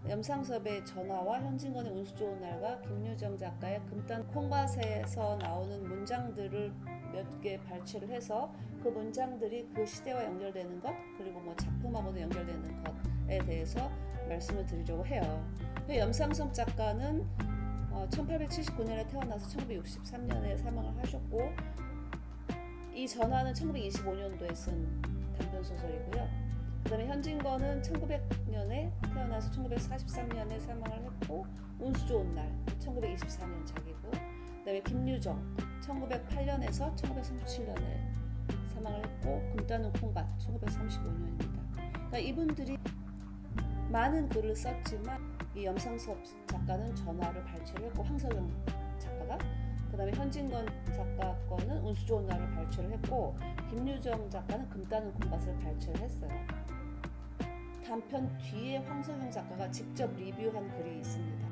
염상섭의 전화와 현진건의 운수 좋은 날과 김유정 작가의 금단 콩밭에서 나오는 문장들을 몇 개 발췌를 해서 그 문장들이 그 시대와 연결되는 것, 그리고 뭐 작품하고도 연결되는 것에 대해서 말씀을 드리려고 해요. 염상섭 작가는 1879년에 태어나서 1963년에 사망을 하셨고, 이 전화는 1925년도에 쓴 단편소설이고요. 그 다음에 현진건은 1900년에 태어나서 1943년에 사망을 했고, 운수 좋은 날 1924년 작이고, 그 다음에 김유정 1908년에서 1937년에 사망을 했고, 금따는 콩밭 1935년입니다. 그러니까 이분들이 많은 글을 썼지만 이 염상섭 작가는 전화를 발췌를 했고, 황석영 작가가, 그 다음에 현진건 작가 거는 운수 좋은 날을 발췌를 했고, 김유정 작가는 금따는 콩밭을 발췌를 했어요. 단편 뒤에 황석영 작가가 직접 리뷰한 글이 있습니다.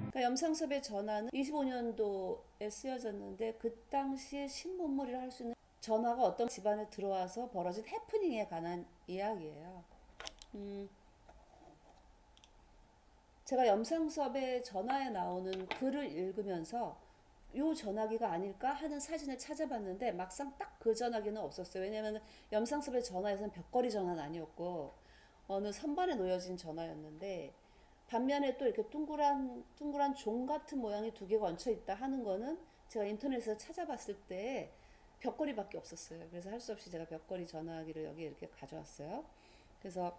그러니까 염상섭의 전화는 25년도에 쓰여졌는데, 그 당시에 신문물이라 할 수 있는 전화가 어떤 집안에 들어와서 벌어진 해프닝에 관한 이야기예요. 제가 염상섭의 전화에 나오는 글을 읽으면서 요 전화기가 아닐까 하는 사진을 찾아봤는데 막상 딱 그 전화기는 없었어요. 왜냐면 염상섭의 전화에서는 벽걸이 전화는 아니었고 어느 선반에 놓여진 전화였는데, 반면에 또 이렇게 둥그란 종 같은 모양이 두 개가 얹혀 있다 하는 거는 제가 인터넷에서 찾아봤을 때 벽걸이밖에 없었어요. 그래서 할 수 없이 제가 벽걸이 전화기를 여기 이렇게 가져왔어요. 그래서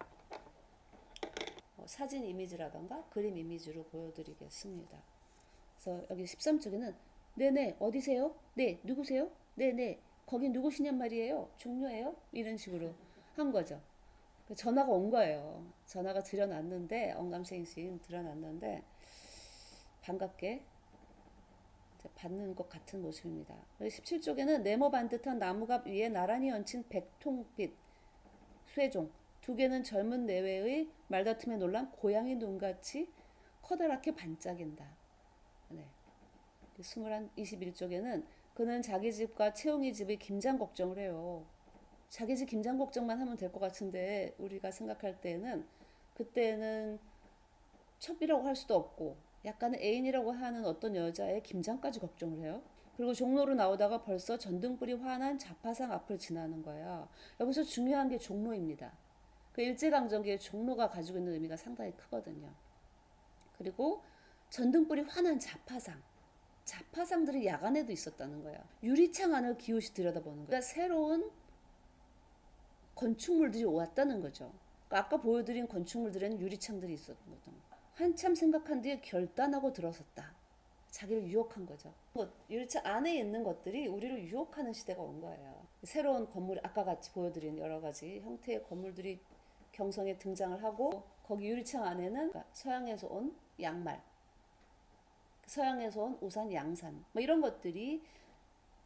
사진 이미지라던가 그림 이미지로 보여드리겠습니다. 그래서 여기 13쪽에는 네네 어디세요? 네 누구세요? 네네 거긴 누구시냔 말이에요? 종료예요? 이런 식으로 한 거죠. 전화가 온 거예요. 전화가 들여놨는데, 언감생심 들여놨는데 반갑게 받는 것 같은 모습입니다. 17쪽에는 네모 반듯한 나무갑 위에 나란히 얹힌 백통빛 쇠종 두 개는 젊은 내외의 말다툼에 놀란 고양이 눈같이 커다랗게 반짝인다. 네. 21쪽에는 그는 자기 집과 채용이 집의 김장 걱정을 해요. 자기 집 김장 걱정만 하면 될 것 같은데, 우리가 생각할 때는 그때는 첩이라고 할 수도 없고 약간은 애인이라고 하는 어떤 여자의 김장까지 걱정을 해요. 그리고 종로로 나오다가 벌써 전등불이 환한 자파상 앞을 지나는 거예요. 여기서 중요한 게 종로입니다. 그 일제강점기에 종로가 가지고 있는 의미가 상당히 크거든요. 그리고 전등불이 환한 자파상. 자파상들이 야간에도 있었다는 거예요. 유리창 안을 기웃이 들여다보는 거예요. 그러니까 새로운 건축물들이 왔다는 거죠. 그러니까 아까 보여드린 건축물들에는 유리창들이 있었거든. 한참 생각한 뒤에 결단하고 들어섰다. 자기를 유혹한 거죠. 유리창 안에 있는 것들이 우리를 유혹하는 시대가 온 거예요. 새로운 건물, 아까 같이 보여드린 여러 가지 형태의 건물들이 경성에 등장을 하고, 거기 유리창 안에는 서양에서 온 양말, 서양에서 온 우산, 양산, 뭐 이런 것들이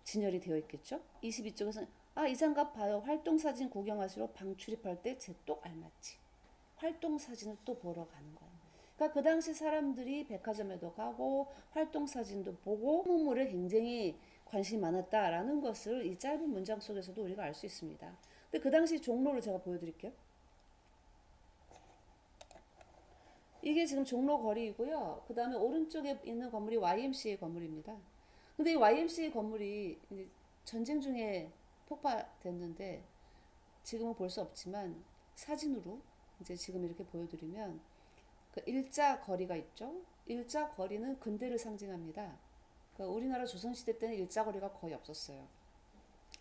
진열이 되어 있겠죠. 22쪽에서는 이 장갑 봐요. 활동사진 구경하시러 방 출입할 때 제 똑 알맞지. 활동사진을 또 보러 가는 거예요. 그러니까 그 당시 사람들이 백화점에도 가고 활동사진도 보고 문물에 굉장히 관심이 많았다라는 것을 이 짧은 문장 속에서도 우리가 알 수 있습니다. 근데 그 당시 종로를 제가 보여드릴게요. 이게 지금 종로 거리이고요. 그 다음에 오른쪽에 있는 건물이 YMCA 건물입니다. 근데 이 YMCA 건물이 전쟁 중에 폭파됐는데 지금은 볼 수 없지만 사진으로 이제 지금 이렇게 보여드리면 그 일자 거리가 있죠. 일자 거리는 근대를 상징합니다. 그러니까 우리나라 조선시대 때는 일자 거리가 거의 없었어요.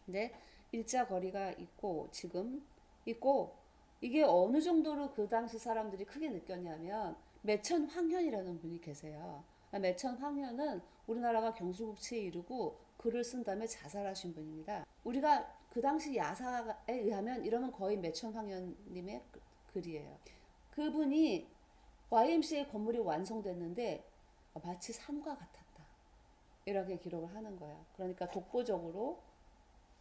근데 일자 거리가 있고 지금 있고, 이게 어느 정도로 그 당시 사람들이 크게 느꼈냐면 매천 황현이라는 분이 계세요. 매천 황현은 우리나라가 경수국치에 이르고 글을 쓴 다음에 자살하신 분입니다. 우리가 그 당시 야사에 의하면 이러면 거의 매천 황현님의 글이에요. 그분이 YMCA 건물이 완성됐는데 마치 산과 같았다, 이렇게 기록을 하는 거예요. 그러니까 독보적으로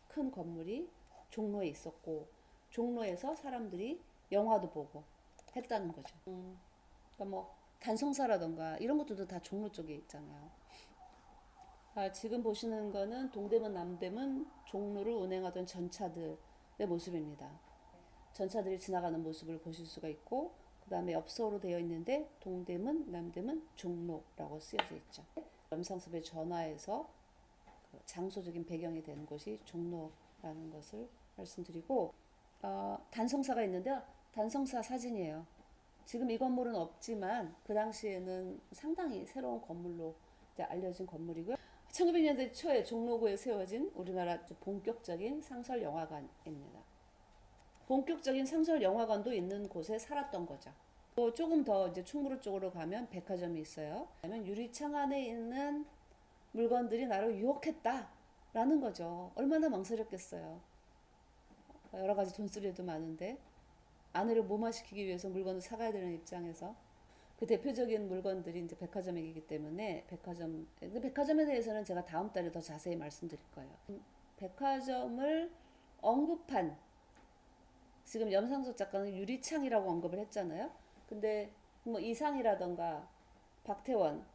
큰 건물이 종로에 있었고 종로에서 사람들이 영화도 보고 했다는 거죠. 그러니까 뭐 단성사라던가 이런 것들도 다 종로 쪽에 있잖아요. 지금 보시는 거는 동대문 남대문 종로를 운행하던 전차들의 모습입니다. 전차들이 지나가는 모습을 보실 수가 있고, 그 다음에 엽서로 되어 있는데 동대문, 남대문, 종로라고 쓰여져 있죠. 염상섭의 전화에서 그 장소적인 배경이 되는 곳이 종로라는 것을 말씀드리고, 단성사가 있는데요. 단성사 사진이에요. 지금 이 건물은 없지만 그 당시에는 상당히 새로운 건물로 알려진 건물이고요. 1900년대 초에 종로구에 세워진 우리나라 본격적인 상설 영화관입니다. 본격적인 상설 영화관도 있는 곳에 살았던 거죠. 또 조금 더 이제 충무로 쪽으로 가면 백화점이 있어요. 그러면 유리창 안에 있는 물건들이 나를 유혹했다라는 거죠. 얼마나 망설였겠어요. 여러 가지 돈쓰레도 많은데 아내를 무마시키기 위해서 물건을 사가야 되는 입장에서 그 대표적인 물건들이 이제 백화점이기 때문에 백화점에 대해서는 제가 다음 달에 더 자세히 말씀드릴 거예요. 백화점을 언급한 지금 염상섭 작가는 유리창이라고 언급을 했잖아요. 근데 뭐 이상이라던가 박태원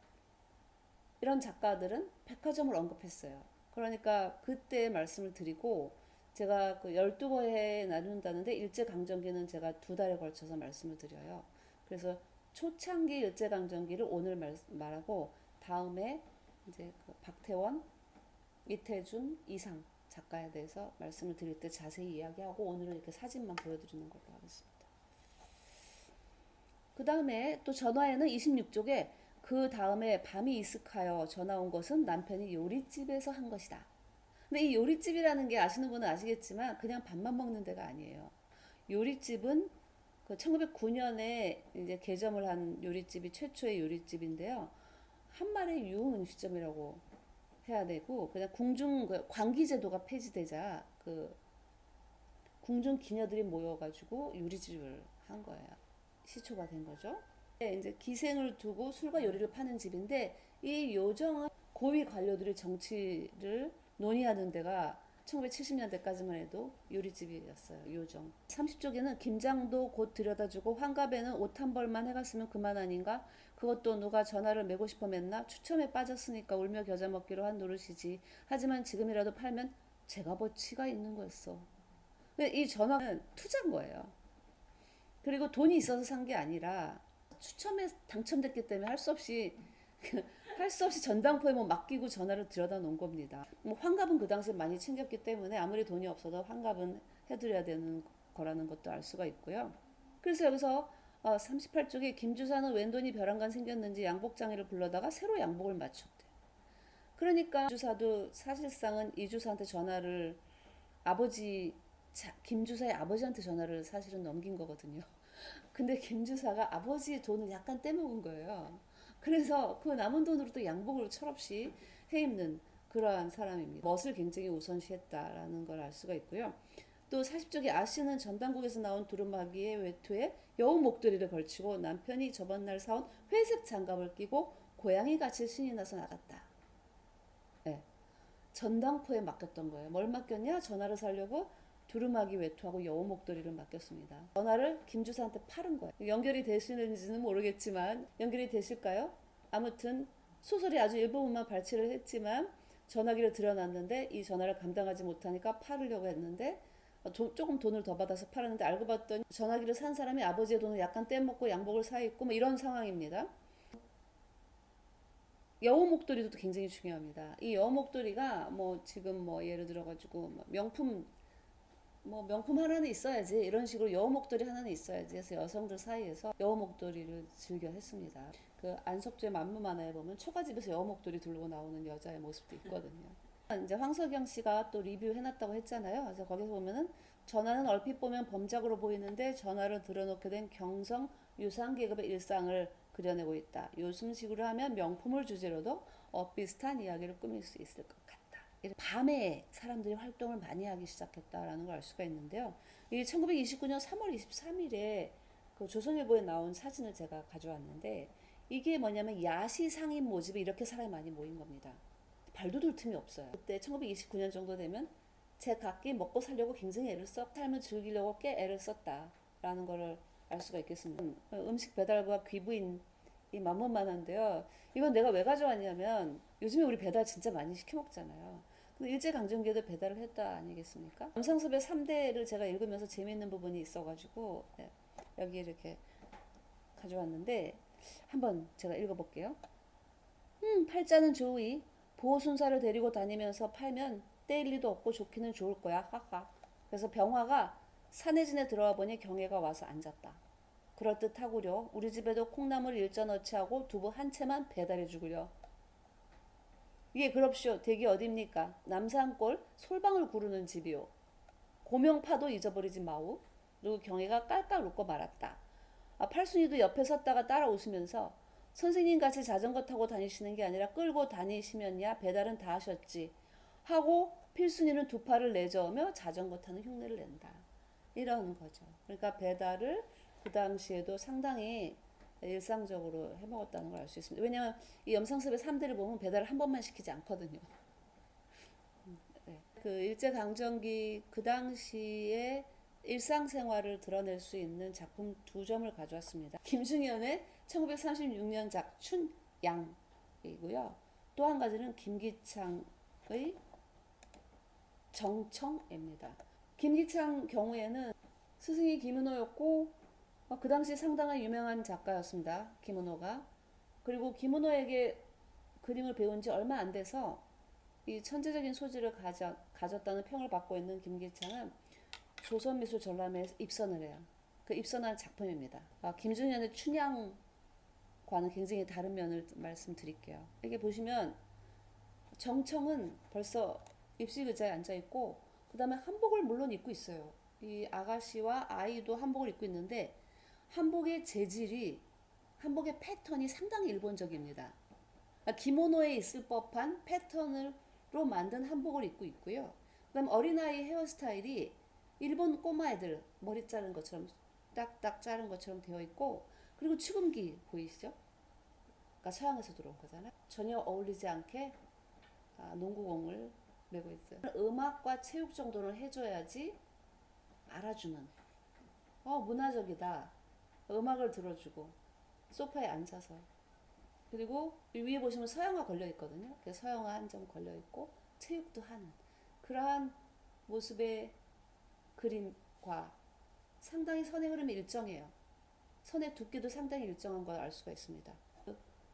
이런 작가들은 백화점을 언급했어요. 그러니까 그때 말씀을 드리고 제가 그 12거에 나눈다는데 일제강점기는 제가 2달에 걸쳐서 말씀을 드려요. 그래서 초창기 일제강점기를 오늘 말하고 다음에 이제 그 박태원, 이태준, 이상 작가에 대해서 말씀을 드릴 때 자세히 이야기하고 오늘은 이렇게 사진만 보여드리는 걸로 하겠습니다. 그 다음에 또 전화에는 26쪽에 그 다음에 밤이 이슥하여 전화 온 것은 남편이 요리집에서 한 것이다. 근데 이 요리집이라는 게 아시는 분은 아시겠지만 그냥 밥만 먹는 데가 아니에요. 요리집은 그 1909년에 이제 개점을 한 요리집이 최초의 요리집인데요. 한말의 유흥 음식점이라고 해야 되고 그냥 궁중 관기제도가 폐지되자 그 궁중 기녀들이 모여가지고 요리집을 한 거예요. 시초가 된 거죠. 이제 기생을 두고 술과 요리를 파는 집인데 이 요정은 고위 관료들의 정치를 논의하는 데가 1970년대까지만 해도 요리집이었어요. 요정. 30쪽에는 김장도 곧 들여다주고 환갑에는 옷 한 벌만 해갔으면 그만 아닌가? 그것도 누가 전화를 메고 싶어 맸나? 추첨에 빠졌으니까 울며 겨자 먹기로 한 노릇이지. 하지만 지금이라도 팔면 제값어치가 있는 거였어. 이 전화는 투자인 거예요. 그리고 돈이 있어서 산 게 아니라 추첨에 당첨됐기 때문에 할 수 없이 전당포에 뭐 맡기고 전화를 들여다 놓은 겁니다. 뭐 환갑은 그 당시에 많이 챙겼기 때문에 아무리 돈이 없어도 환갑은 해드려야 되는 거라는 것도 알 수가 있고요. 그래서 여기서 38쪽에 김주사는 웬 돈이 벼랑간 생겼는지 양복장이를 불러다가 새로 양복을 맞췄대. 그러니까 김주사도 사실상은 이주사한테 전화를 김주사의 아버지한테 전화를 사실은 넘긴 거거든요. 근데 김주사가 아버지의 돈을 약간 떼먹은 거예요. 그래서 그 남은 돈으로 또 양복을 철없이 해입는 그러한 사람입니다. 멋을 굉장히 우선시했다라는 걸 알 수가 있고요. 또 40쪽에 아씨는 전당국에서 나온 두루마기의 외투에 여우 목도리를 걸치고 남편이 저번 날 사온 회색 장갑을 끼고 고양이 같이 신이 나서 나갔다. 네. 전당포에 맡겼던 거예요. 뭘 맡겼냐? 전화를 사려고 두루마기 외투하고 여우 목도리를 맡겼습니다. 전화를 김주사한테 팔은 거예요. 연결이 되시는지는 모르겠지만 연결이 되실까요? 아무튼 소설이 아주 일부분만 발췌를 했지만 전화기를 들여놨는데 이 전화를 감당하지 못하니까 팔으려고 했는데 조금 돈을 더 받아서 팔았는데 알고 봤더니 전화기를 산 사람이 아버지의 돈을 약간 떼먹고 양복을 사입고 뭐 이런 상황입니다. 여우 목도리도 굉장히 중요합니다. 이 여우 목도리가 뭐 지금 뭐 예를 들어가지고 명품 하나는 있어야지 이런 식으로 여우 목도리 하나는 있어야지 해서 여성들 사이에서 여우 목도리를 즐겨 했습니다. 그 안석주의 만무만화에 보면 초가집에서 여우 목도리 두르고 나오는 여자의 모습도 있거든요. 이제 황석영 씨가 또 리뷰해놨다고 했잖아요. 그래서 거기서 보면은 전화는 얼핏 보면 범작으로 보이는데 전화를 들어놓게 된 경성 유상 계급의 일상을 그려내고 있다. 요즘식으로 하면 명품을 주제로도 비슷한 이야기를 꾸밀 수 있을 것 같다. 밤에 사람들이 활동을 많이 하기 시작했다라는 걸 알 수가 있는데요. 이 1929년 3월 23일에 그 조선일보에 나온 사진을 제가 가져왔는데 이게 뭐냐면 야시 상인 모집에 이렇게 사람이 많이 모인 겁니다. 발도 돌 틈이 없어요. 그때 1929년 정도 되면 제 각기 먹고 살려고 굉장히 애를 삶을 즐기려고 꽤 애를 썼다라는 걸 알 수가 있겠습니다. 음식 배달부와 귀부인이 만만한데요. 이건 내가 왜 가져왔냐면 요즘에 우리 배달 진짜 많이 시켜 먹잖아요. 근데 일제강점기에도 배달을 했다 아니겠습니까? 남상섭의 3대를 제가 읽으면서 재미있는 부분이 있어가지고 네, 여기 이렇게 가져왔는데 한번 제가 읽어볼게요. 팔자는 좋으이 보호순사를 데리고 다니면서 팔면 떼일 리도 없고 좋기는 좋을 거야. 하하. 그래서 병화가 산해진에 들어와 보니 경혜가 와서 앉았다. 그럴듯하구려. 우리 집에도 콩나물 일전 어치하고 두부 한 채만 배달해 주구려. 이게 그럽시오. 댁이 어딥니까? 남산골 솔방울 구르는 집이요. 고명파도 잊어버리지 마오. 그리고 경혜가 깔깔 웃고 말았다. 팔순이도 옆에 섰다가 따라 웃으면서 선생님 같이 자전거 타고 다니시는 게 아니라 끌고 다니시면야 배달은 다 하셨지 하고 필순이는 두 팔을 내저으며 자전거 타는 흉내를 낸다. 이런 거죠. 그러니까 배달을 그 당시에도 상당히 일상적으로 해먹었다는 걸 알 수 있습니다. 왜냐하면 이 염상섭의 3대를 보면 배달을 한 번만 시키지 않거든요. 네. 그 일제강점기 그 당시에 일상생활을 드러낼 수 있는 작품 두 점을 가져왔습니다. 김중현의 1936년작 춘양이고요. 또 한 가지는 김기창의 정청입니다. 김기창 경우에는 스승이 김은호였고 그 당시 상당한 유명한 작가였습니다. 김은호가. 그리고 김은호에게 그림을 배운 지 얼마 안 돼서 이 천재적인 소질을 가졌다는 평을 받고 있는 김기창은 조선미술 전람회에 입선을 해요. 그 입선한 작품입니다. 김중현의 춘향과는 굉장히 다른 면을 말씀드릴게요. 이게 보시면 정청은 벌써 입식 의자에 앉아 있고 그 다음에 한복을 물론 입고 있어요. 이 아가씨와 아이도 한복을 입고 있는데 한복의 재질이 한복의 패턴이 상당히 일본적입니다. 기모노에 있을 법한 패턴으로 만든 한복을 입고 있고요. 그 다음 어린아이 헤어스타일이 일본 꼬마애들 머리 자른 것처럼 딱딱 자른 것처럼 되어 있고 그리고 축음기 보이시죠? 그러니까 서양에서 들어온 거잖아요. 전혀 어울리지 않게 농구공을 메고 있어요. 음악과 체육 정도는 해줘야지 알아주는 문화적이다. 음악을 들어주고 소파에 앉아서 그리고 위에 보시면 서양화 걸려 있거든요. 서양화 한 점 걸려 있고 체육도 하는 그러한 모습의 그림과 상당히 선의 흐름이 일정해요. 선의 두께도 상당히 일정한 걸 알 수가 있습니다.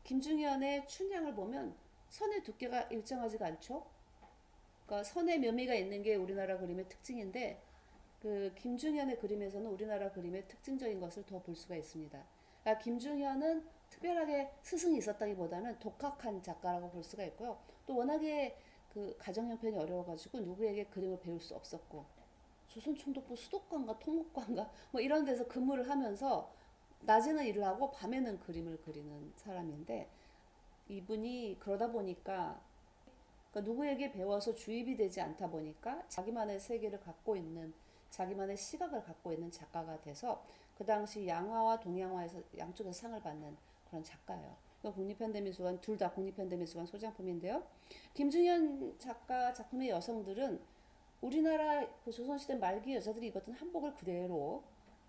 김중현의 춘향을 보면 선의 두께가 일정하지가 않죠. 그러니까 선의 묘미가 있는 게 우리나라 그림의 특징인데 그 김중현의 그림에서는 우리나라 그림의 특징적인 것을 더 볼 수가 있습니다. 그러니까 김중현은 특별하게 스승이 있었다기보다는 독학한 작가라고 볼 수가 있고요. 또 워낙에 그 가정 형편이 어려워가지고 누구에게 그림을 배울 수 없었고 조선총독부 수도관과 통목관과 뭐 이런 데서 근무를 하면서 낮에는 일을 하고 밤에는 그림을 그리는 사람인데 이분이 그러다 보니까 그러니까 누구에게 배워서 주입이 되지 않다 보니까 자기만의 세계를 갖고 있는 자기만의 시각을 갖고 있는 작가가 돼서 그 당시 양화와 동양화에서 양쪽에서 상을 받는 그런 작가예요. 국립현대미술관 둘 다 국립현대미술관 소장품인데요. 김중현 작가 작품의 여성들은 우리나라 그 조선시대 말기 여자들이 입었던 한복을 그대로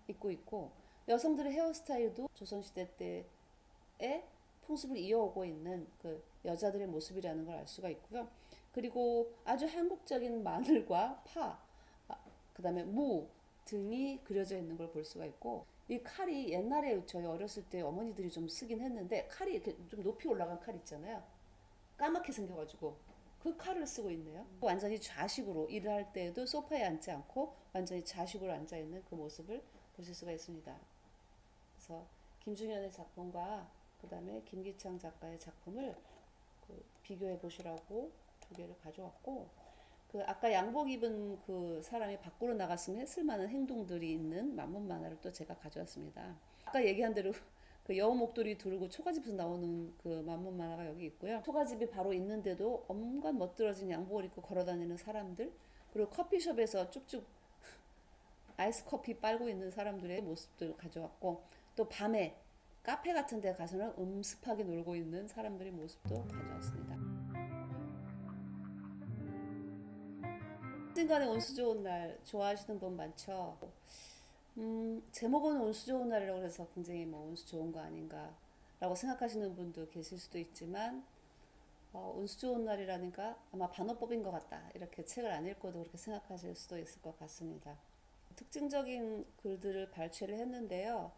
입고 있고 여성들의 헤어스타일도 조선시대 때의 풍습을 이어오고 있는 그 여자들의 모습이라는 걸 알 수가 있고요. 그리고 아주 한국적인 마늘과 파, 그 다음에 무 등이 그려져 있는 걸 볼 수가 있고 이 칼이 옛날에 저희 어렸을 때 어머니들이 좀 쓰긴 했는데 칼이 이렇게 좀 높이 올라간 칼 있잖아요. 까맣게 생겨가지고 그 칼을 쓰고 있네요. 완전히 좌식으로 일을 할 때에도 소파에 앉지 않고 완전히 좌식으로 앉아있는 그 모습을 보실 수가 있습니다. 그래서 김중현의 작품과 그 다음에 김기창 작가의 작품을 비교해 보시라고 두 개를 가져왔고 그 아까 양복 입은 그 사람이 밖으로 나갔으면 했을 만한 행동들이 있는 만문 만화를 또 제가 가져왔습니다. 아까 얘기한 대로 그 여우 목도리 두르고 초가집에서 나오는 그 만문 만화가 여기 있고요. 초가집이 바로 있는데도 온갖 멋들어진 양복을 입고 걸어다니는 사람들 그리고 커피숍에서 쭉쭉 아이스 커피 빨고 있는 사람들의 모습들 가져왔고 또 밤에 카페 같은 데 가서는 음습하게 놀고 있는 사람들의 모습도 가져왔습니다. 언젠간에 운수 좋은 날 좋아하시는 분 많죠. 제목은 운수 좋은 날이라고 해서 굉장히 뭐 운수 좋은 거 아닌가 라고 생각하시는 분도 계실 수도 있지만 운수 좋은 날이라니까 아마 반어법인 것 같다. 이렇게 책을 안 읽고도 그렇게 생각하실 수도 있을 것 같습니다. 특징적인 글들을 발췌를 했는데요.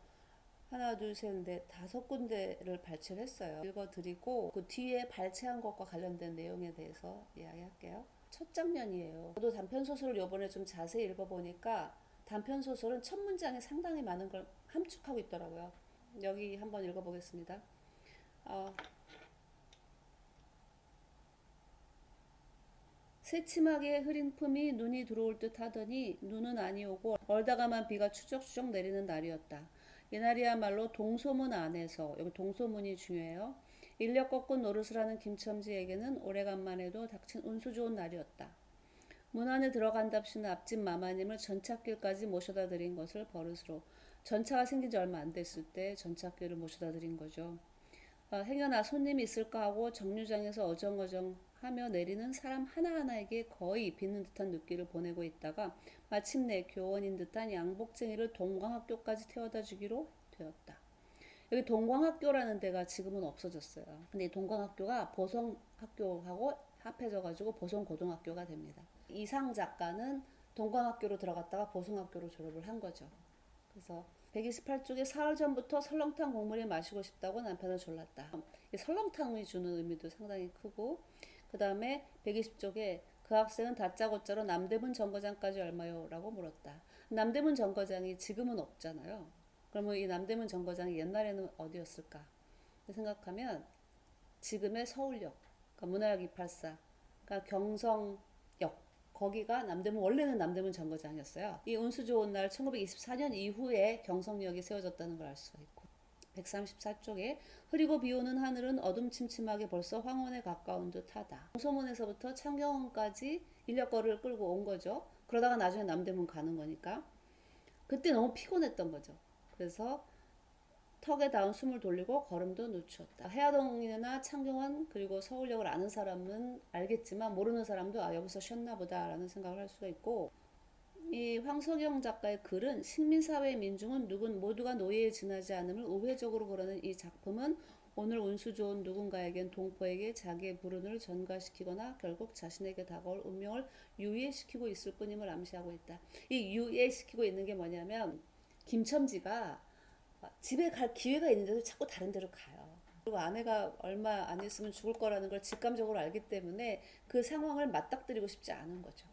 하나, 둘, 셋, 넷, 다섯 군데를 발췌를 했어요. 읽어드리고 그 뒤에 발췌한 것과 관련된 내용에 대해서 이야기할게요. 첫 장면이에요. 저도 단편소설을 요번에 좀 자세히 읽어보니까 단편소설은 첫 문장에 상당히 많은 걸 함축하고 있더라고요. 여기 한번 읽어보겠습니다. 어, 새침하게 흐린 품이 눈이 들어올 듯 하더니 눈은 아니오고 얼다가만 비가 추적추적 내리는 날이었다. 이날이야말로 동소문 안에서, 여기 동소문이 중요해요. 인력 꺾은 노릇을 하는 김첨지에게는 오래간만에도 닥친 운수 좋은 날이었다. 문 안에 들어간답시나 앞집 마마님을 전찻길까지 모셔다 드린 것을 버릇으로, 전차가 생긴 지 얼마 안 됐을 때 전찻길을 모셔다 드린 거죠. 행여나 손님이 있을까 하고 정류장에서 어정어정 하며 내리는 사람 하나하나에게 거의 빚는 듯한 눈길을 보내고 있다가 마침내 교원인 듯한 양복쟁이를 동광학교까지 태워다 주기로 되었다. 여기 동광학교라는 데가 지금은 없어졌어요. 근데 이 동광학교가 보성학교하고 합해져가지고 보성고등학교가 됩니다. 이상 작가는 동광학교로 들어갔다가 보성학교로 졸업을 한 거죠. 그래서 128쪽에 사흘 전부터 설렁탕 국물이 마시고 싶다고 남편을 졸랐다. 이 설렁탕이 주는 의미도 상당히 크고, 그 다음에 120쪽에 그 학생은 다짜고짜로 남대문 정거장까지 얼마요? 라고 물었다. 남대문 정거장이 지금은 없잖아요. 그러면 이 남대문 정거장이 옛날에는 어디였을까? 생각하면 지금의 서울역, 그러니까 문화역 284, 그러니까 경성역, 거기가 남대문, 원래는 남대문 정거장이었어요. 이 운수 좋은 날 1924년 이후에 경성역이 세워졌다는 걸 알 수가 있고, 134쪽에 흐리고 비오는 하늘은 어둠침침하게 벌써 황혼에 가까운 듯하다. 소문에서부터 창경원까지 인력거리를 끌고 온 거죠. 그러다가 나중에 남대문 가는 거니까 그때 너무 피곤했던 거죠. 그래서 턱에 닿은 숨을 돌리고 걸음도 늦추었다. 해화동이나 창경원 그리고 서울역을 아는 사람은 알겠지만 모르는 사람도 여기서 쉬었나 보다라는 생각을 할 수가 있고, 이 황석영 작가의 글은 식민사회의 민중은 모두가 노예에 지나지 않음을 우회적으로 그러는 이 작품은 오늘 운수 좋은 누군가에겐 동포에게 자기의 불운을 전가시키거나 결국 자신에게 다가올 운명을 유예시키고 있을 뿐임을 암시하고 있다. 이 유예시키고 있는 게 뭐냐면 김첨지가 집에 갈 기회가 있는데도 자꾸 다른 데로 가요. 그리고 아내가 얼마 안 있으면 죽을 거라는 걸 직감적으로 알기 때문에 그 상황을 맞닥뜨리고 싶지 않은 거죠.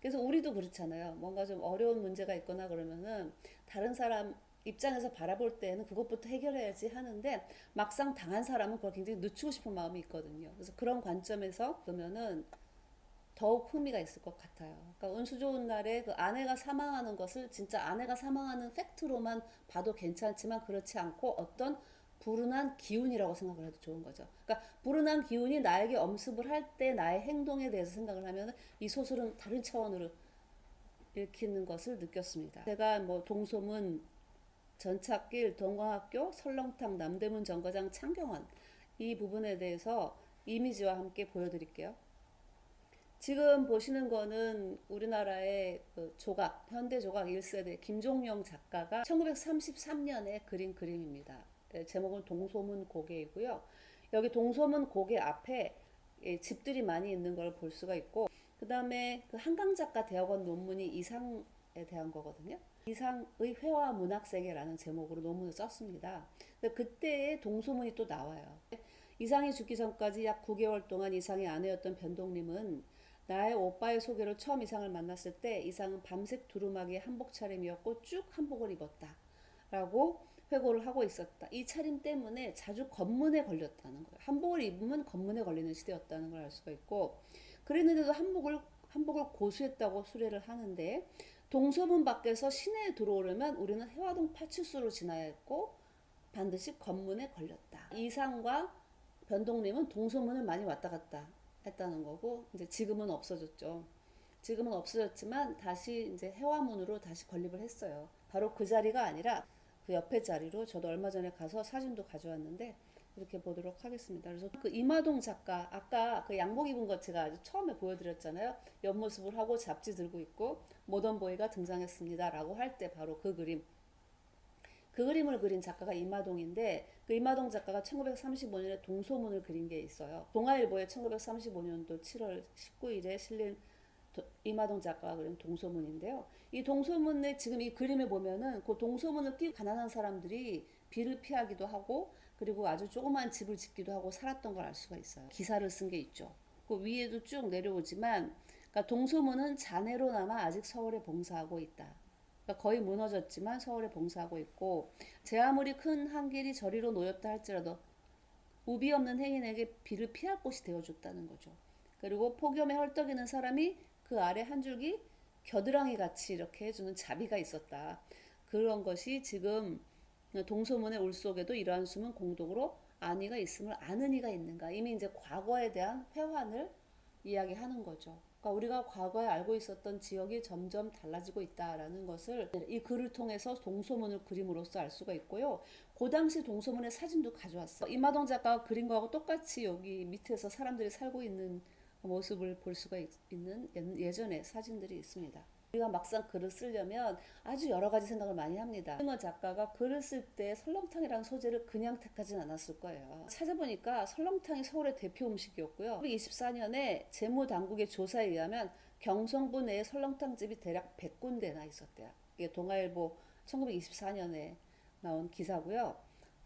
그래서 우리도 그렇잖아요. 뭔가 좀 어려운 문제가 있거나 그러면은 다른 사람 입장에서 바라볼 때는 그것부터 해결해야지 하는데 막상 당한 사람은 그걸 굉장히 늦추고 싶은 마음이 있거든요. 그래서 그런 관점에서 보면은 더욱 흥미가 있을 것 같아요. 그러니까 운수 좋은 날에 그 아내가 사망하는 것을 진짜 아내가 사망하는 팩트로만 봐도 괜찮지만 그렇지 않고 어떤 불운한 기운이라고 생각을 해도 좋은 거죠. 그러니까 불운한 기운이 나에게 엄습을 할 때 나의 행동에 대해서 생각을 하면 이 소설은 다른 차원으로 읽히는 것을 느꼈습니다. 제가 뭐 동소문, 전찻길, 동광학교, 설렁탕, 남대문 정거장, 창경원 이 부분에 대해서 이미지와 함께 보여드릴게요. 지금 보시는 거는 우리나라의 그 조각, 현대 조각 1세대 김종영 작가가 1933년에 그린 그림입니다. 제목은 동소문 고개이고요. 여기 동소문 고개 앞에 집들이 많이 있는 걸 볼 수가 있고, 그 다음에 그 한강작가 대학원 논문이 이상에 대한 거거든요. 이상의 회화 문학세계라는 제목으로 논문을 썼습니다. 근데 그때의 동소문이 또 나와요. 이상이 죽기 전까지 약 9개월 동안 이상의 아내였던 변동님은 나의 오빠의 소개로 처음 이상을 만났을 때 이상은 밤색 두루마기의 한복 차림이었고 쭉 한복을 입었다 라고 회고를 하고 있었다. 이 차림 때문에 자주 검문에 걸렸다는 거예요. 한복을 입으면 검문에 걸리는 시대였다는 걸 알 수가 있고, 그랬는데도 한복을 고수했다고 수레를 하는데, 동서문 밖에서 시내에 들어오려면 우리는 해화동 파출소로 지나야 했고 반드시 검문에 걸렸다. 이상과 변동님은 동서문을 많이 왔다 갔다 했다는 거고, 이제 지금은 없어졌죠. 지금은 없어졌지만 다시 이제 해화문으로 다시 건립을 했어요. 바로 그 자리가 아니라 그 옆에 자리로 저도 얼마 전에 가서 사진도 가져왔는데 이렇게 보도록 하겠습니다. 그래서 그 이마동 작가, 아까 그 양복 입은 것 제가 아주 처음에 보여드렸잖아요. 옆모습을 하고 잡지 들고 있고 모던보이가 등장했습니다 라고 할 때 바로 그 그림, 그 그림을 그린 작가가 이마동인데 그 이마동 작가가 1935년에 동소문을 그린 게 있어요. 동아일보에 1935년도 7월 19일에 실린 이마동 작가가 그린 동소문인데요. 이 동소문에 지금 이 그림에 보면은 그 동소문을 끼고 가난한 사람들이 비를 피하기도 하고 그리고 아주 조그만 집을 짓기도 하고 살았던 걸 알 수가 있어요. 기사를 쓴 게 있죠. 그 위에도 쭉 내려오지만 그러니까 동소문은 잔해로나마 아직 서울에 봉사하고 있다. 그러니까 거의 무너졌지만 서울에 봉사하고 있고 제 아무리 큰 한길이 저리로 놓였다 할지라도 우비 없는 행인에게 비를 피할 곳이 되어줬다는 거죠. 그리고 폭염에 헐떡이는 사람이 그 아래 한 줄기 겨드랑이 같이 이렇게 해주는 자비가 있었다. 그런 것이 지금 동소문의 울 속에도 이러한 숨은 공독으로 안이가 있음을 아는 이가 있는가. 이미 이제 과거에 대한 회환을 이야기하는 거죠. 그러니까 우리가 과거에 알고 있었던 지역이 점점 달라지고 있다라는 것을 이 글을 통해서 동소문을 그림으로써 알 수가 있고요. 그 당시 동소문의 사진도 가져왔어. 이마동 작가가 그린 거하고 똑같이 여기 밑에서 사람들이 살고 있는 모습을 볼 수가 있는 예전의 사진들이 있습니다. 우리가 막상 글을 쓰려면 아주 여러 가지 생각을 많이 합니다. 김은호 작가가 글을 쓸 때 설렁탕이라는 소재를 그냥 택하진 않았을 거예요. 찾아보니까 설렁탕이 서울의 대표 음식이었고요. 1924년에 재무당국의 조사에 의하면 경성부 내에 설렁탕집이 대략 100군데나 있었대요. 이게 동아일보 1924년에 나온 기사고요.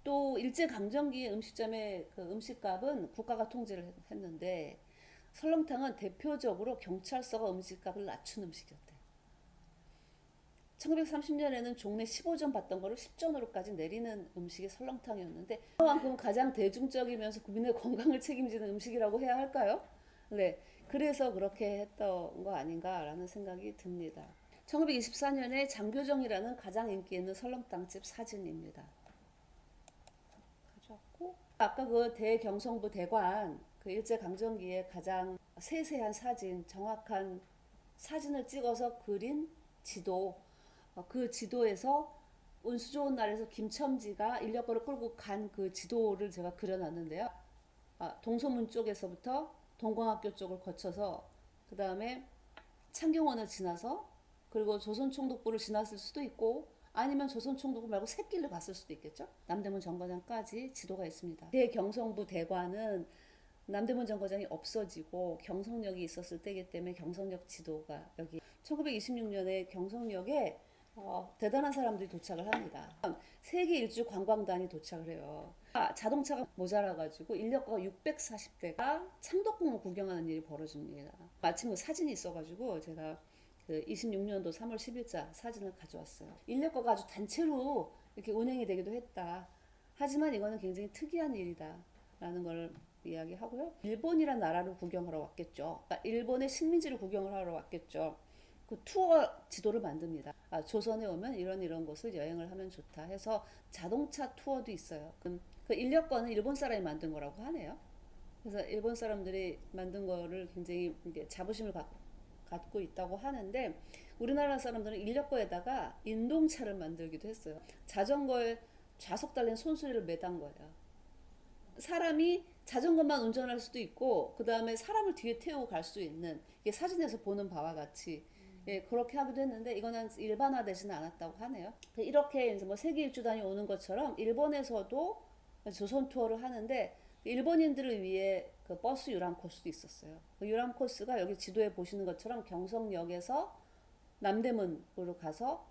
또 일제강점기 음식점의 그 음식값은 국가가 통제를 했는데 설렁탕은 대표적으로 경찰서가 음식값을 낮춘 음식이었대. 1930년에는 종래 15전 받던 거를 10전으로까지 내리는 음식이 설렁탕이었는데 그만큼 가장 대중적이면서 국민의 건강을 책임지는 음식이라고 해야 할까요? 네, 그래서 그렇게 했던 거 아닌가라는 생각이 듭니다. 1924년에 장교정이라는 가장 인기 있는 설렁탕집 사진입니다. 가져왔고 아까 그 대경성부 대관 그 일제강점기에 가장 세세한 사진, 정확한 사진을 찍어서 그린 지도, 그 지도에서 운수 좋은 날에서 김첨지가 인력거를 끌고 간 그 지도를 제가 그려놨는데요. 동소문 쪽에서부터 동광학교 쪽을 거쳐서 그 다음에 창경원을 지나서 그리고 조선총독부를 지났을 수도 있고 아니면 조선총독부 말고 샛길을 갔을 수도 있겠죠. 남대문 정거장까지 지도가 있습니다. 대경성부 대관은 남대문 정거장이 없어지고 경성역이 있었을 때이기 때문에 경성역 지도가 여기 1926년에 경성역에 대단한 사람들이 도착을 합니다. 세계 일주 관광단이 도착을 해요. 자동차가 모자라가지고 인력거가 640대가 창덕궁을 구경하는 일이 벌어집니다. 마침 그 사진이 있어가지고 제가 그 26년도 3월 10일자 사진을 가져왔어요. 인력거가 아주 단체로 이렇게 운행이 되기도 했다. 하지만 이거는 굉장히 특이한 일이다라는 걸 이야기하고요. 일본이란 나라를 구경하러 왔겠죠. 그러니까 일본의 식민지를 구경을 하러 왔겠죠. 그 투어 지도를 만듭니다. 조선에 오면 이런 곳을 여행을 하면 좋다 해서 자동차 투어도 있어요. 그 인력거는 일본 사람이 만든 거라고 하네요. 그래서 일본 사람들이 만든 거를 굉장히 자부심을 갖고 있다고 하는데 우리나라 사람들은 인력거에다가 인동차를 만들기도 했어요. 자전거에 좌석 달린 손수레를 매단 거예요. 사람이 자전거만 운전할 수도 있고 그 다음에 사람을 뒤에 태우고 갈 수 있는 이게 사진에서 보는 바와 같이 그렇게 하기도 했는데 이거는 일반화되지는 않았다고 하네요. 이렇게 이제 뭐 세계 일주단이 오는 것처럼 일본에서도 조선 투어를 하는데 일본인들을 위해 그 버스 유람 코스도 있었어요. 그 유람 코스가 여기 지도에 보시는 것처럼 경성역에서 남대문으로 가서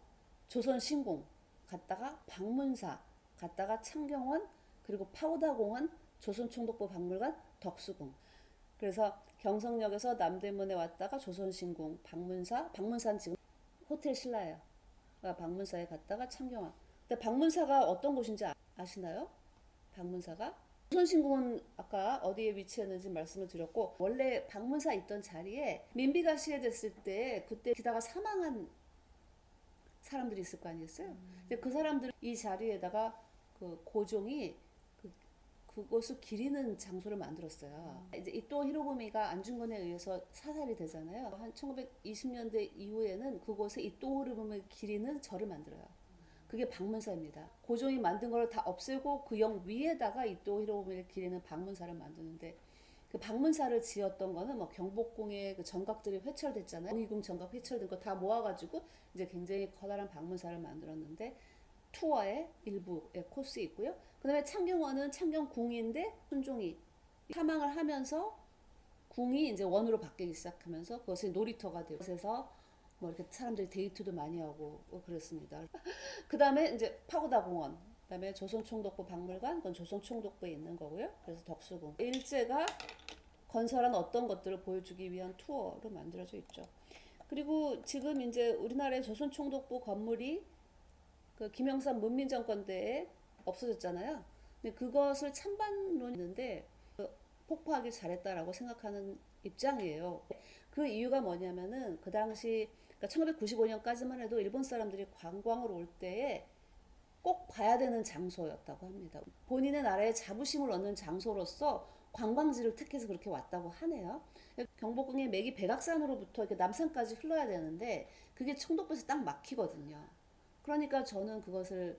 조선 신궁 갔다가 방문사 갔다가 창경원 그리고 파우다공원 조선총독부 박물관 덕수궁. 그래서 경성역에서 남대문에 왔다가 조선신궁 방문사는 지금 호텔 신라예요. 방문사에 갔다가 창경원. 근데 방문사가 어떤 곳인지 아시나요? 방문사가 조선신궁은 아까 어디에 위치했는지 말씀을 드렸고 원래 방문사 있던 자리에 민비가 시해됐을 때 그때 기다가 사망한 사람들이 있을 거 아니겠어요? 근데 그 사람들 이 자리에다가 그 고종이 그것을 기리는 장소를 만들었어요. 이제 이토 히로부미가 안중근에 의해서 사살이 되잖아요. 한 1920년대 이후에는 그곳에 이토 히로부미를 기리는 절을 만들어요. 그게 방문사입니다. 고종이 만든 걸 다 없애고 그 영 위에다가 이토 히로부미를 기리는 방문사를 만드는데 그 방문사를 지었던 거는 뭐 경복궁에 그 정각들이 회철됐잖아요. 공희궁 정각 회철된 거 다 모아가지고 이제 굉장히 커다란 방문사를 만들었는데 투어의 일부의 코스 있고요. 그 다음에 창경원은 창경궁인데 순종이 사망을 하면서 궁이 이제 원으로 바뀌기 시작하면서 그것이 놀이터가 되고 그래서 뭐 이렇게 사람들이 데이트도 많이 하고 그랬습니다. 그 다음에 이제 파고다 공원, 그 다음에 조선총독부 박물관, 그건 조선총독부에 있는 거고요. 그래서 덕수궁. 일제가 건설한 어떤 것들을 보여주기 위한 투어로 만들어져 있죠. 그리고 지금 이제 우리나라의 조선총독부 건물이 그 김영삼 문민정권 때에 없어졌잖아요. 근데 그것을 찬반론이 있는데 폭파하기 잘했다라고 생각하는 입장이에요. 그 이유가 뭐냐면은 그 당시 그러니까 1995년까지만 해도 일본 사람들이 관광을 올 때에 꼭 봐야 되는 장소였다고 합니다. 본인의 나라에 자부심을 얻는 장소로서 관광지를 택해서 그렇게 왔다고 하네요. 경복궁의 맥이 백악산으로부터 이렇게 남산까지 흘러야 되는데 그게 총독부에서 딱 막히거든요. 그러니까 저는 그것을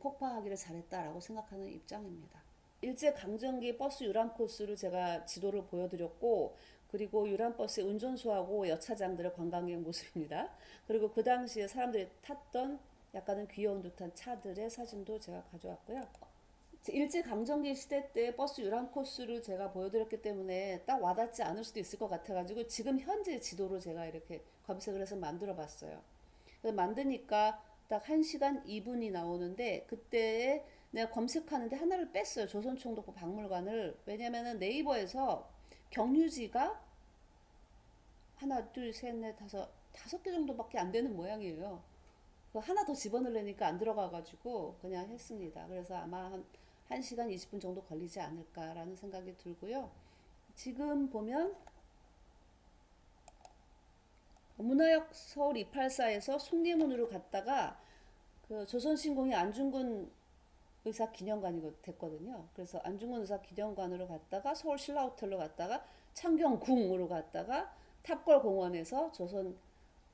폭파하기를 잘했다라고 생각하는 입장입니다. 일제 강점기 버스 유람 코스를 제가 지도를 보여드렸고 그리고 유람 버스의 운전수하고 여차장들의 관광객 모습입니다. 그리고 그 당시에 사람들이 탔던 약간은 귀여운 듯한 차들의 사진도 제가 가져왔고요. 일제 강점기 시대 때 버스 유람 코스를 제가 보여드렸기 때문에 딱 와닿지 않을 수도 있을 것 같아가지고 지금 현재 지도로 제가 이렇게 검색을 해서 만들어 봤어요. 만드니까 딱 1시간 2분이 나오는데 그때 내가 검색하는데 하나를 뺐어요. 조선총독부 박물관을. 왜냐면은 네이버에서 경유지가 하나, 둘, 셋, 넷, 다섯 개 정도밖에 안 되는 모양이에요. 하나 더 집어넣으려니까 안 들어가가지고 그냥 했습니다. 그래서 아마 한 1시간 20분 정도 걸리지 않을까라는 생각이 들고요. 지금 보면 문화역 서울 284에서 숭례문으로 갔다가 그 조선신공이 안중근 의사 기념관이 됐거든요. 그래서 안중근 의사 기념관으로 갔다가 서울 신라호텔로 갔다가 창경궁으로 갔다가 탑골공원에서 조선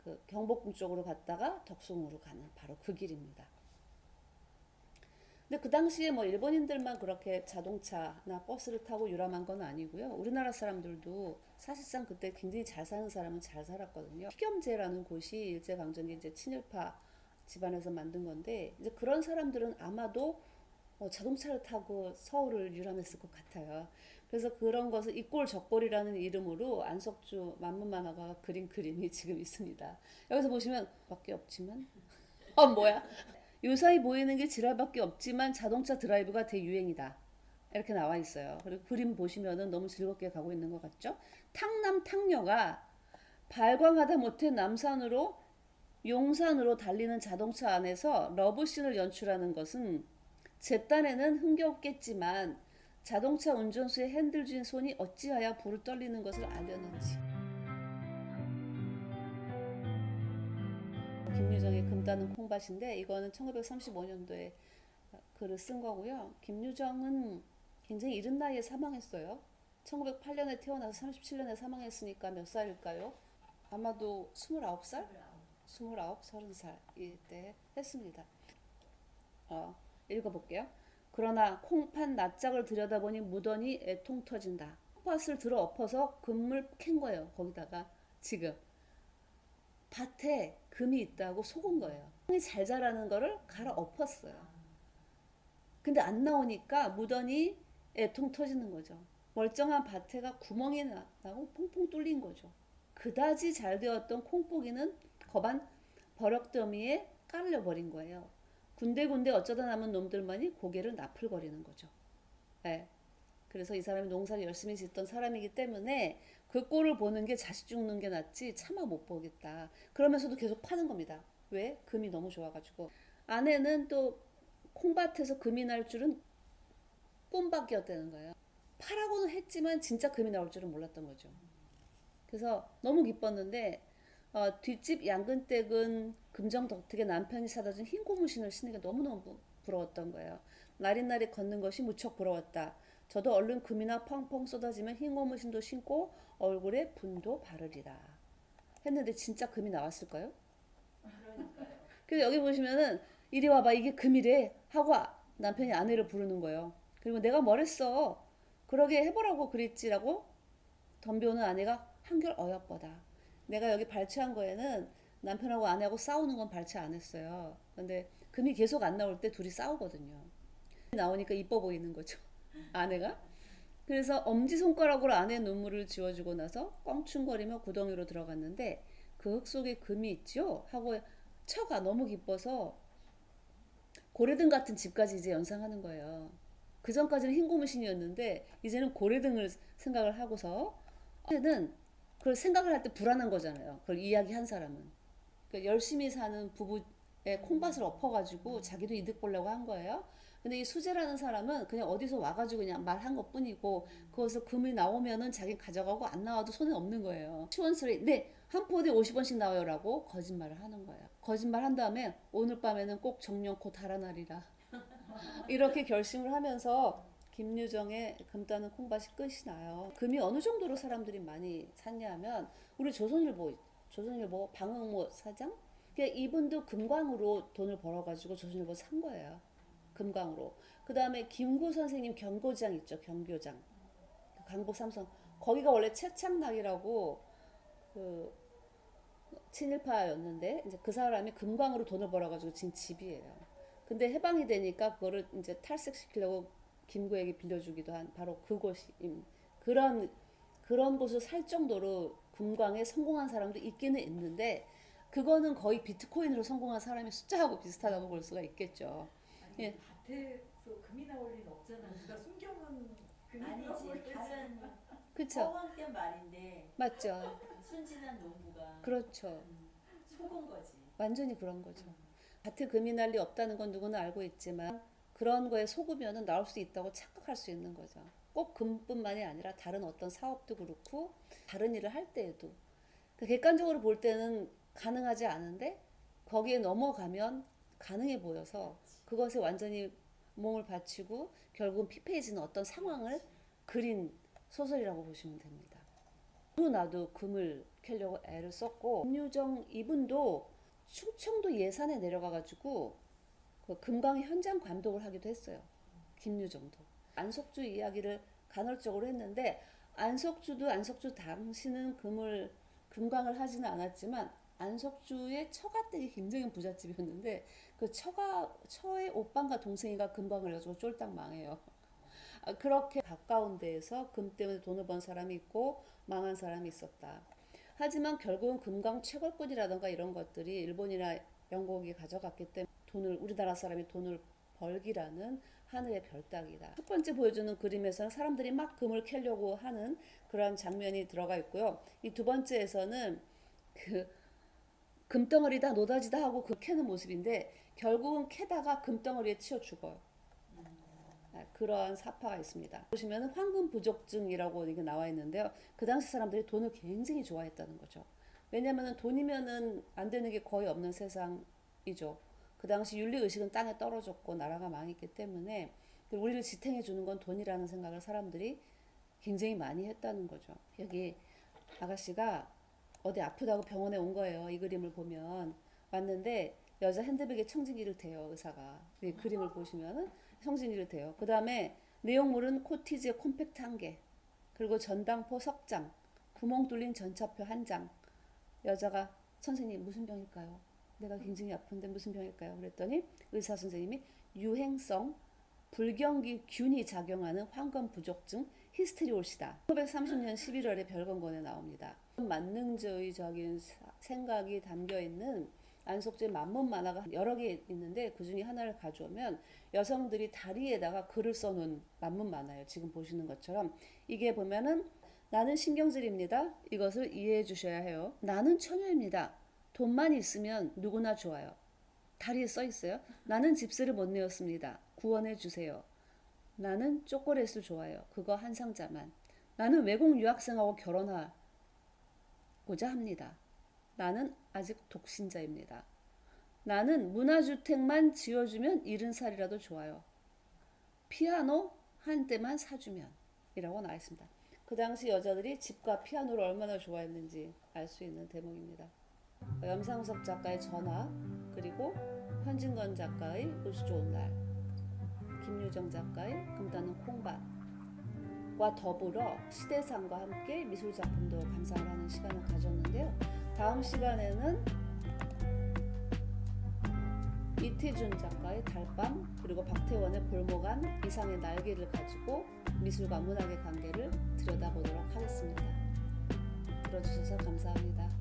그 경복궁 쪽으로 갔다가 덕숭으로 가는 바로 그 길입니다. 근데 그 당시에 뭐 일본인들만 그렇게 자동차나 버스를 타고 유람한 건 아니고요. 우리나라 사람들도 사실상 그때 굉장히 잘 사는 사람은 잘 살았거든요. 피겸제라는 곳이 일제강점기 이제 친일파 집안에서 만든 건데 이제 그런 사람들은 아마도 자동차를 타고 서울을 유람했을 것 같아요. 그래서 그런 것을 이꼴 저꼴이라는 이름으로 안석주 만문만화가가 그린 그림이 지금 있습니다. 여기서 보시면 밖에 없지만 뭐야? 요사이 보이는 게 지랄밖에 없지만 자동차 드라이브가 대유행이다. 이렇게 나와 있어요. 그리고 그림 보시면은 너무 즐겁게 가고 있는 것 같죠? 탕남 탕녀가 발광하다 못해 남산으로 용산으로 달리는 자동차 안에서 러브씬을 연출하는 것은 제 딴에는 흥겹겠지만 자동차 운전수의 핸들 쥔 손이 어찌하여 불을 떨리는 것을 알렸는지. 김유정의 금 따는 콩밭인데 이거는 1935년도에 글을 쓴 거고요. 김유정은 굉장히 이른 나이에 사망했어요. 1908년에 태어나서 37년에 사망했으니까 몇 살일까요? 아마도 29살? 29, 30살 이때 했습니다. 읽어볼게요. 그러나 콩팥 낯짝을 들여다보니 무던히 애통 터진다. 콩팥을 들어 엎어서 금을 캔 거예요. 거기다가 지금 밭에 금이 있다고 속은 거예요. 콩이 잘 자라는 거를 갈아 엎었어요. 근데 안 나오니까 무던히 애통 터지는 거죠. 멀쩡한 밭에가 구멍이 나고 퐁퐁 뚫린 거죠. 그다지 잘 되었던 콩뿌기는 거반 버럭더미에 깔려 버린 거예요. 군데군데 어쩌다 남은 놈들만이 고개를 나풀거리는 거죠. 네. 그래서 이 사람이 농사를 열심히 짓던 사람이기 때문에 그 꼴을 보는 게 자식 죽는 게 낫지 차마 못 보겠다. 그러면서도 계속 파는 겁니다. 왜? 금이 너무 좋아가지고. 아내는 또 콩밭에서 금이 날 줄은 꿈밖이었다는 거예요. 파라고는 했지만 진짜 금이 나올 줄은 몰랐던 거죠. 그래서 너무 기뻤는데 뒷집 양근댁은 금정덕택에 남편이 사다 준 흰 고무신을 신는 게 너무너무 부러웠던 거예요. 나릿나릿 걷는 것이 무척 부러웠다. 저도 얼른 금이나 펑펑 쏟아지면 흰 고무신도 신고 얼굴에 분도 바르리라. 했는데 진짜 금이 나왔을까요? 그래서 여기 보시면은 이리 와봐 이게 금이래 하고 남편이 아내를 부르는 거예요. 그리고 내가 뭘 했어? 그러게 해보라고 그랬지라고 덤벼오는 아내가 한결 어여뻐다. 내가 여기 발췌한 거에는 남편하고 아내하고 싸우는 건 발췌 안 했어요. 근데 금이 계속 안 나올 때 둘이 싸우거든요. 나오니까 이뻐 보이는 거죠. 아내가. 그래서 엄지손가락으로 아내 눈물을 지워주고 나서 껑충거리며 구덩이로 들어갔는데 그 흙 속에 금이 있죠? 하고 처가 너무 기뻐서 고래등 같은 집까지 이제 연상하는 거예요. 그 전까지는 흰 고무신이었는데 이제는 고래등을 생각을 하고서 이제는 그걸 생각을 할 때 불안한 거잖아요. 그걸 이야기한 사람은. 그러니까 열심히 사는 부부의 콩밭을 엎어가지고 자기도 이득 보려고 한 거예요. 근데 이 수재라는 사람은 그냥 어디서 와가지고 그냥 말한 것 뿐이고 거기서 금이 나오면은 자기 가져가고 안 나와도 손에 없는 거예요. 시원스레 네, 한 포대에 50원씩 나와요라고 거짓말을 하는 거예요. 거짓말 한 다음에 오늘 밤에는 꼭 정령코 달아나리라. 이렇게 결심을 하면서 김유정의 금 따는 콩밭이 끝이 나요. 금이 어느 정도로 사람들이 많이 샀냐면 우리 조선일보 방응모 사장? 그러니까 이분도 금광으로 돈을 벌어가지고 조선일보 산 거예요. 금광으로. 그 다음에 김구 선생님 경고장 있죠. 경교장. 강북 삼성. 거기가 원래 최창락이라고 그 친일파였는데 이제 그 사람이 금광으로 돈을 벌어가지고 지금 집이에요. 근데 해방이 되니까 그거를 이제 탈색시키려고 김구에게 빌려주기도 한 바로 그곳이 그런 곳을 살 정도로 금광에 성공한 사람도 있기는 있는데 그거는 거의 비트코인으로 성공한 사람의 숫자하고 비슷하다고 볼 수가 있겠죠. 아니 예, 밭에서 금이 나올 리는 없잖아. 누가 숨겨놓은 금이 아니지 나올 다른 그쵸? 허황된 말인데 맞죠. 순진한 농부가 그렇죠. 속은 거지. 완전히 그런 거죠. 밭에 금이 날 리 없다는 건 누구나 알고 있지만 그런 거에 속으면은 나올 수 있다고 착각할 수 있는 거죠. 꼭 금뿐만이 아니라 다른 어떤 사업도 그렇고 다른 일을 할 때에도 그러니까 객관적으로 볼 때는 가능하지 않은데 거기에 넘어가면 가능해 보여서 그것에 완전히 몸을 바치고 결국은 피폐해지는 어떤 상황을 그린 소설이라고 보시면 됩니다. 나도 금을 캐려고 애를 썼고 김유정 이분도 충청도 예산에 내려가가지고 그 금광의 현장 감독을 하기도 했어요. 김유정도 안석주 이야기를 간헐적으로 했는데 안석주 당시는 금광을 하지는 않았지만 안석주의 처가댁이 굉장히 부잣집이었는데 그 처의 오빠가 동생이가 금광을 해가지고 쫄딱 망해요. 그렇게 가까운 데에서 금 때문에 돈을 번 사람이 있고 망한 사람이 있었다. 하지만 결국은 금광 채굴권이라던가 이런 것들이 일본이나 영국이 가져갔기 때문에 우리나라 사람이 돈을 벌기라는 하늘의 별 따기다. 첫 번째 보여주는 그림에서는 사람들이 막 금을 캐려고 하는 그런 장면이 들어가 있고요. 이 두 번째에서는 그 금덩어리다 노다지다 하고 그 캐는 모습인데 결국은 캐다가 금덩어리에 치여 죽어요. 그런 사파가 있습니다. 보시면 황금 부족증이라고 이게 나와 있는데요. 그 당시 사람들이 돈을 굉장히 좋아했다는 거죠. 왜냐하면 돈이면은 안 되는 게 거의 없는 세상이죠. 그 당시 윤리 의식은 땅에 떨어졌고 나라가 망했기 때문에 우리를 지탱해 주는 건 돈이라는 생각을 사람들이 굉장히 많이 했다는 거죠. 여기 아가씨가 어디 아프다고 병원에 온 거예요. 이 그림을 보면 왔는데 여자 핸드백에 청진기를 대요. 의사가. 이 그림을 보시면은 청진기를 대요. 그 다음에 내용물은 코티지에 콤팩트 1개, 그리고 전당포 석장, 구멍 뚫린 전차표 1장. 여자가 선생님 무슨 병일까요? 내가 굉장히 아픈데 무슨 병일까요? 그랬더니 의사 선생님이 유행성 불경균이 작용하는 황금 부족증 히스테리올시다. 1930년 11월에 별건곤에 나옵니다. 만능주의적인 생각이 담겨 있는 안석주의 만문 만화가 여러 개 있는데 그 중에 하나를 가져오면 여성들이 다리에다가 글을 써놓은 만문 만화예요. 지금 보시는 것처럼 이게 보면은 나는 신경질입니다. 이것을 이해해 주셔야 해요. 나는 처녀입니다. 돈만 있으면 누구나 좋아요. 다리에 써 있어요. 나는 집세를 못 내었습니다. 구원해 주세요. 나는 초콜릿을 좋아해요. 그거 한 상자만. 나는 외국 유학생하고 결혼하고자 합니다. 나는 아직 독신자입니다. 나는 문화주택만 지어주면 70살이라도 좋아요. 피아노 한 대만 사주면 이라고 나와 있습니다. 그 당시 여자들이 집과 피아노를 얼마나 좋아했는지 알 수 있는 대목입니다. 염상섭 작가의 전화, 그리고 현진건 작가의 우수 좋은 날, 김유정 작가의 금 따는 콩밭과 더불어 시대상과 함께 미술작품도 감상을 하는 시간을 가졌는데요. 다음 시간에는 이태준 작가의 달밤, 그리고 박태원의 볼모간 이상의 날개를 가지고 미술과 문학의 관계를 들여다보도록 하겠습니다. 들어주셔서 감사합니다.